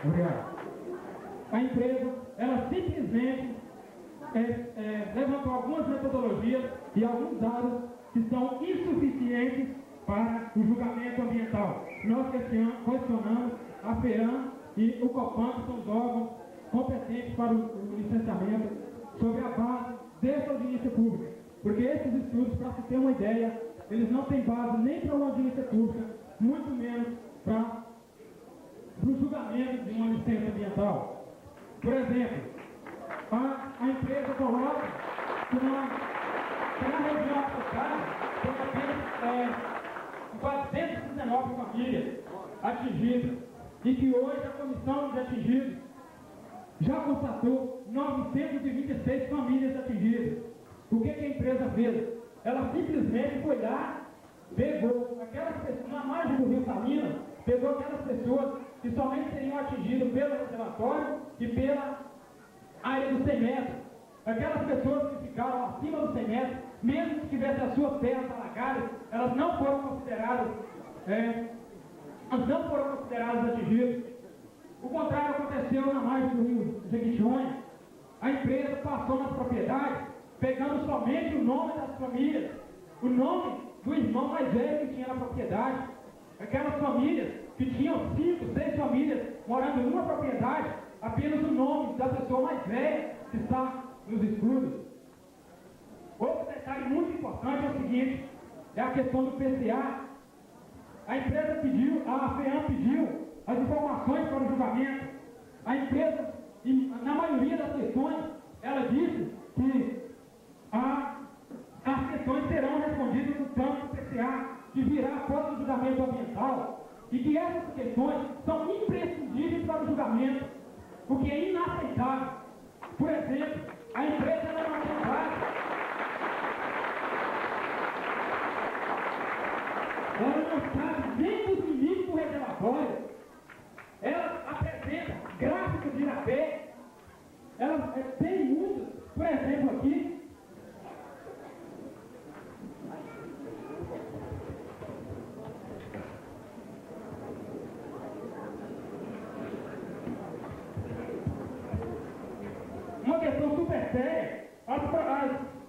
Obrigado. A empresa, ela simplesmente levantou algumas metodologias e alguns dados que são insuficientes para o julgamento ambiental. Nós questionamos a FEAM e o COPAN, que são os órgãos competentes para o licenciamento, sobre a base dessa audiência pública. Porque esses estudos, para se ter uma ideia, eles não têm base nem para uma audiência pública, muito menos para o julgamento de uma licença ambiental. Por exemplo, a empresa coloca que na região afetada tem apenas 419 famílias atingidas e que hoje a comissão de atingidos já constatou 926 famílias atingidas. O que a empresa fez? Ela simplesmente foi lá, pegou aquelas pessoas, na margem do rio Salinas, pegou aquelas pessoas que somente seriam atingidas pelo reservatório e pela área do 100 metros. Aquelas pessoas que ficaram acima do 100 metros, mesmo que tivessem as suas terras alagadas, elas não foram consideradas atingidas. O contrário aconteceu na margem do rio Jequitinhonha. A empresa passou nas propriedades, pegando somente o nome das famílias, o nome do irmão mais velho que tinha na propriedade. Aquelas famílias que tinham 5, 6 famílias morando numa propriedade, apenas o nome da pessoa mais velha que está nos estudos. Outro detalhe muito importante é o seguinte, é a questão do PCA. A empresa pediu, a FEAM pediu as informações para o julgamento. A empresa, na maioria das questões, ela disse que as questões serão respondidas no campo do PCA, que virá após o julgamento ambiental, e que essas questões são imprescindíveis para o julgamento, o que é inaceitável. Por exemplo, a empresa não tem base. Ela não sabe nem dos limites do reservatório. Ela apresenta gráficos de rapé. Ela tem muitos, por exemplo, aqui. Uma questão super séria. As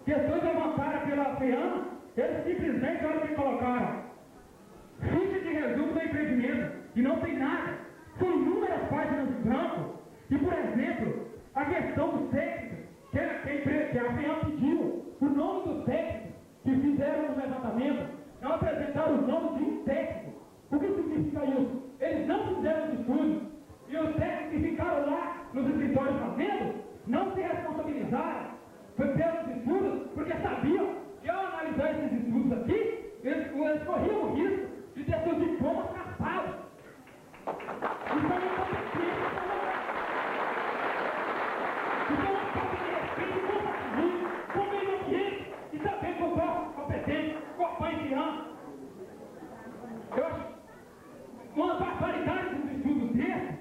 questões levantadas pela FEAM, eles simplesmente olha que colocaram ficha de resumo do empreendimento, e não tem nada. São inúmeras páginas em branco. E, por exemplo, a questão dos técnicos, que a FEAM pediu o nome dos técnicos que fizeram o levantamento, não apresentaram os nomes de um técnico. O que significa isso? Eles não fizeram os estudos, e os técnicos que ficaram lá nos escritórios fazendo, não se responsabilizaram pelos estudos, porque sabiam que ao analisar esses estudos aqui, eles corriam o risco de ter seus diplomas caçados. Isso é uma competência. Isso é uma falta de respeito com o patrimônio, com o meio ambiente e também com o órgão competente, com a FEAM e FEAM. Eu acho uma barbaridade dos estudos desses.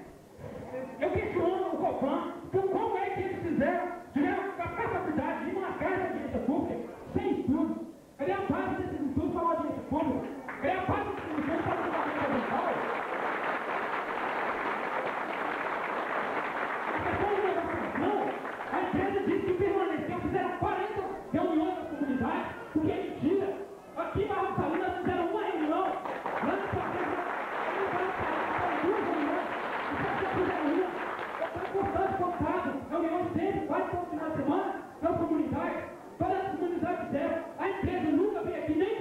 Eu questiono o COPAN por como é que eles tiveram a capacidade de marcar essa audiência pública sem estudos. Cadê a base desses estudos para a audiência pública? Cadê a base desses estudos para o julgamento ambiental? A questão da negociação, a empresa disse que permaneceu, fizeram 40 reuniões na comunidade, o que é mentira. Aqui em Barra do Salinas fizeram uma reunião, lá no Flamengo, fizeram 2 reuniões, e só fizeram uma. É importante contar, reuniões sempre, quase todo final de semana, nas comunidades. Todas as comunidades fizeram. A empresa nunca veio aqui nem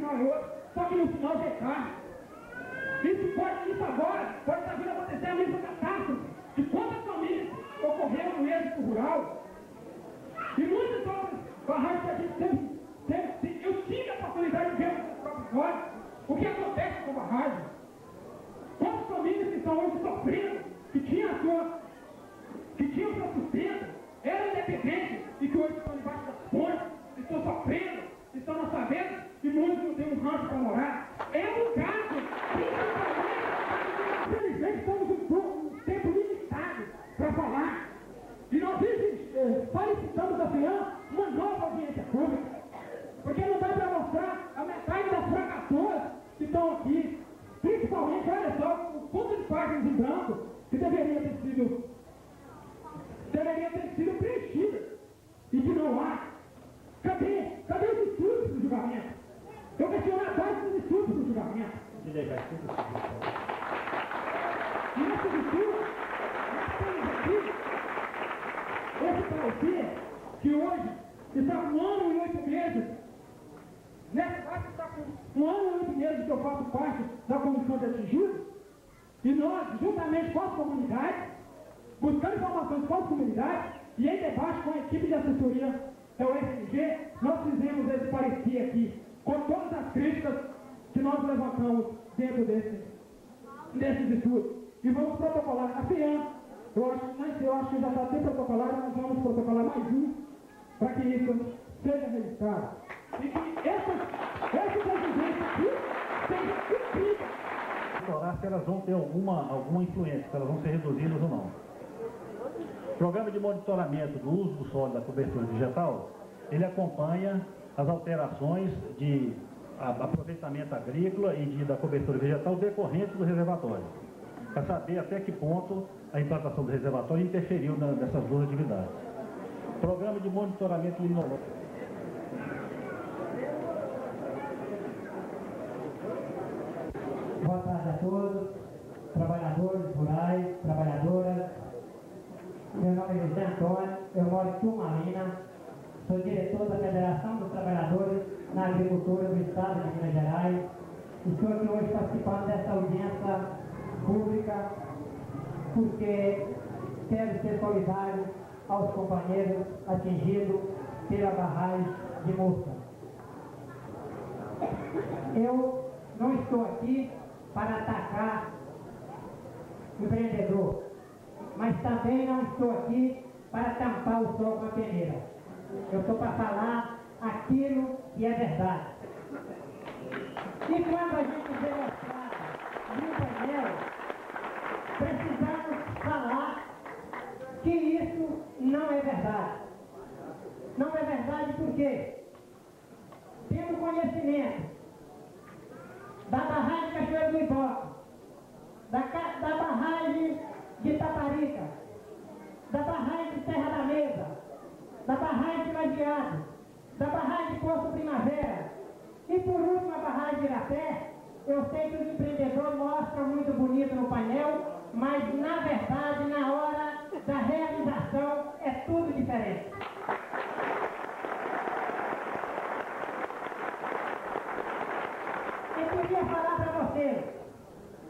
final é outro, só que no final já é tarde. Isso agora pode estar vindo a acontecer a mesma catástrofe de quantas famílias ocorreram no êxito rural. E muitas outras barragens que a gente teve, eu tive a oportunidade de ver com os próprios olhos o que acontece com a barragem. Quantas famílias que estão hoje sofrendo, que tinham o seu sustento, eram independentes e que hoje estão debaixo das pontes, estão sofrendo, estão nas favelas e muitos não têm um rancho para morar. É um caso, principalmente, infelizmente estamos um tempo limitado para falar. E nós solicitamos ao Senhor uma nova audiência pública. Porque não dá para mostrar a metade das fracaturas que estão aqui. Principalmente, olha só, o ponto de páginas em branco que deveria ter sido preenchido. E que não há. Cadê os estudos do julgamento? Eu questiono a base dos estudos do julgamento. E nesses estudos, nós temos aqui esse parecer que hoje está com 1 ano e 8 meses. Nessa parte está com 1 ano e 8 meses que eu faço parte da comissão de atingidos. E nós, juntamente com as comunidades, buscando informações com as comunidades, e em debate com a equipe de assessoria da UFMG, nós fizemos esse parecer aqui, com todas as críticas que nós levantamos dentro desses estudos. E vamos protocolar a FIAM. Eu acho que já está até protocolado, nós vamos protocolar mais um, para que isso seja registrado. E que essas exigências aqui sejam cumpridas. Se elas vão ter alguma influência, se elas vão ser reduzidas ou não. O programa de monitoramento do uso do solo da cobertura vegetal, ele acompanha as alterações de aproveitamento agrícola e da cobertura vegetal decorrente do reservatório, para saber até que ponto a implantação do reservatório interferiu nessas duas atividades. Programa de monitoramento limnologico. Boa tarde a todos, trabalhadores rurais, trabalhadoras. Meu nome é José Antônio, eu moro em Turmalina, sou diretor da Federação dos Trabalhadores na Agricultura do Estado de Minas Gerais. Estou aqui hoje participando dessa audiência pública porque quero ser solidário aos companheiros atingidos pela barragem de Murta. Eu não estou aqui para atacar o empreendedor, mas também não estou aqui para tampar o sol com a peneira. Eu estou para falar aquilo que é verdade. E quando a gente vê a estrada e o painel, precisamos falar que isso não é verdade. Não é verdade porque temos conhecimento da barragem de Cachoeira do Ibope, da barragem de Itaparica, da barragem de Serra da Mesa, da barragem de Lajeado, da barragem de Poço Primavera e por último a barragem de Irapé. Eu sei que os empreendedores mostram muito bonito no painel, mas na verdade, na hora da realização, é tudo diferente. Eu queria falar para vocês,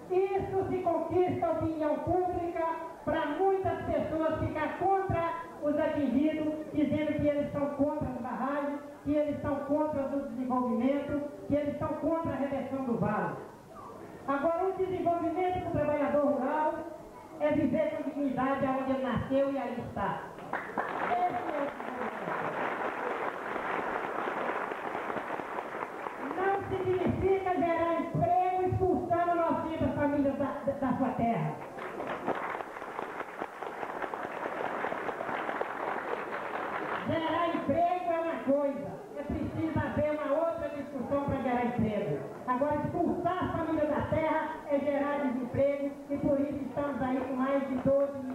isso se conquista a opinião pública para muitas pessoas ficar contra os atingidos, dizendo que eles são contra as barragens, que eles são contra o desenvolvimento, que eles são contra a reversão do vale. Agora, o desenvolvimento do trabalhador rural é viver com dignidade onde ele nasceu e aí está. Esse é o desenvolvimento. Não significa gerar emprego expulsando as famílias da sua terra. Gerar emprego é uma coisa, é preciso haver uma outra discussão para gerar emprego. Agora, expulsar as famílias da terra é gerar desemprego e por isso estamos aí com mais de 12